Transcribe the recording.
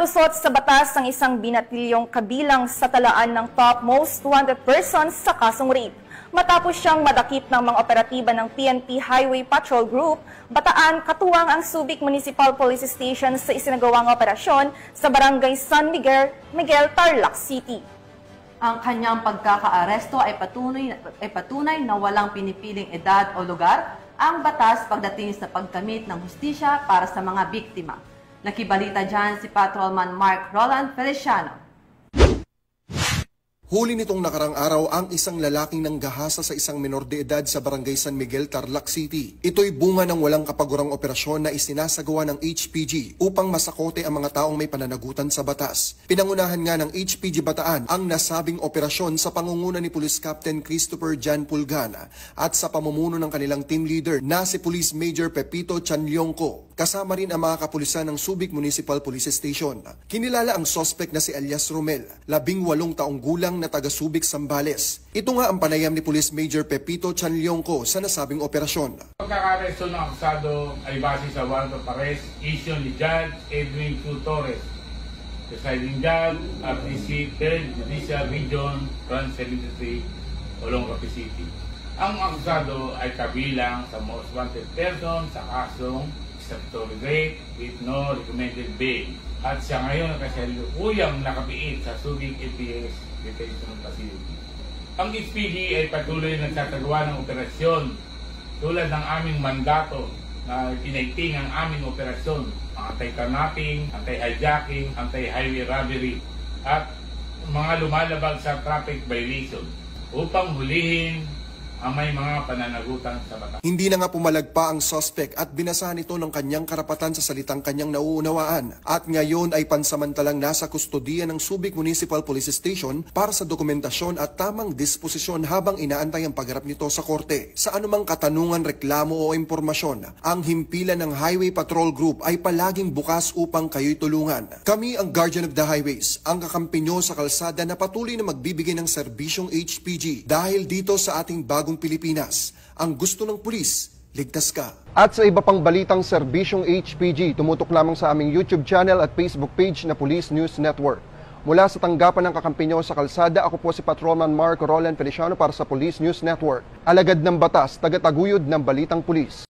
Nalusot sa batas ang isang binatilyong kabilang sa talaan ng top most wanted persons sa kasong rape. Matapos siyang madakip ng mga operatiba ng PNP Highway Patrol Group, Bataan katuwang ang Subic Municipal Police Station sa isinagawang operasyon sa Barangay San Miguel, Tarlac City. Ang kanyang pagkakaaresto ay patunay na walang pinipiling edad o lugar ang batas pagdating sa pagkamit ng hustisya para sa mga biktima. Nakibalita dyan si Patrolman Mark Roland Feliciano. Huli nitong nakarang araw ang isang lalaking nanggahasa sa isang menor de edad sa Barangay San Miguel, Tarlac City. Ito'y bunga ng walang kapagurang operasyon na isinasagawa ng HPG upang masakote ang mga taong may pananagutan sa batas. Pinangunahan nga ng HPG Bataan ang nasabing operasyon sa pangunguna ni Police Captain Christopher Jan Pulgana at sa pamumuno ng kanilang team leader na si Police Major Pepito Chanlyongco. Kasama rin ang mga kapulisan ng Subic Municipal Police Station. Kinilala ang suspect na si Elias Romel, 18 taong gulang na taga Subic, Zambales. Ito nga ang panayam ni Police Major Pepito Chanlyongco sa nasabing operasyon. Pagkakaresto ng akusado ay base sa warrant of arrest issue ni Judge Edwin Q. Torres, presiding judge of the 3rd Judicial Region, Branch 73, Olongapo City. Ang akusado ay kabilang sa most wanted person sa kasong statutory rape with no recommended bail. At siya ngayon kasalukuyang nakapiit sa Subic LPS Detention Facility. Ang HPG ay patuloy nagsasagawa ng operasyon tulad ng aming mandato na pinaigting ang aming operasyon, anti-kidnapping, anti-hijacking, anti-highway robbery at mga lumalabag sa traffic violation upang hulihin ang may mga pananagutan sa batas. Hindi na nga pumalagpa ang suspect at binasahan ito ng kanyang karapatan sa salitang kanyang nauunawaan at ngayon ay pansamantalang nasa kustodiya ng Subic Municipal Police Station para sa dokumentasyon at tamang disposisyon habang inaantay ang pagharap nito sa korte. Sa anumang katanungan, reklamo o impormasyon, ang himpilan ng Highway Patrol Group ay palaging bukas upang kayo'y tulungan. Kami ang Guardian of the Highways, ang kakampi nyo sa kalsada na patuloy na magbibigay ng serbisyong HPG dahil dito sa ating bagong Pilipinas, ang gusto ng pulis, ligtas ka. At sa iba pang balitang serbisyong HPG, tumutok lamang sa aming YouTube channel at Facebook page na Police News Network. Mula sa tanggapan ng kakampi nyo sa kalsada, ako po si Patrolman Mark Roland Feliciano para sa Police News Network. Alagad ng batas, tagataguyod ng balitang pulis.